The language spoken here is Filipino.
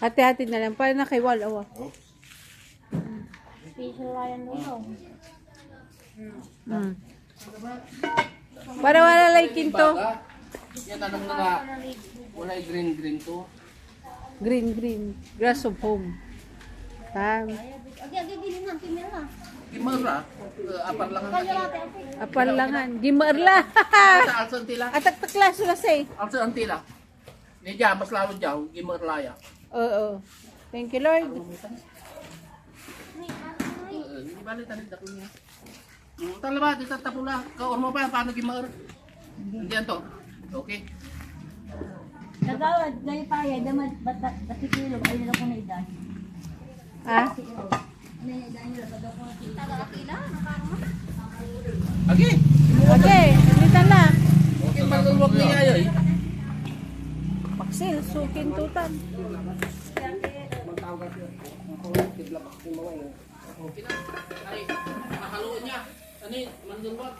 Hati-hati na lang. Paano na kay Wal? Awa. Special lion mo. Para wala like to. Yan tanong na wala green to. Green. Grass of home. Gimara, apar lang ang Apalangan. Gimarla. sa alsan tila. Atak taklas na say. Alsan tila. Ni ja mas lalo jaw gimarla ya. Oo. Thank you, Lord. Hindi bali tanig dako niya. Talaba di tatapula. Ka ormo pa paano gimar? Hindi to. Okay. Nagawad, gaya pa yan, damat batikilog, ay nila ko na idan. Ah? Ano yung idan nila, baga ko na tagakila, nakarama. Okay. Okay. Dito na. Okay, malulwag niya ayo eh. Paksil. Sukin tutan. Okay na. Ay, mahaluan niya. Ano, manulwag.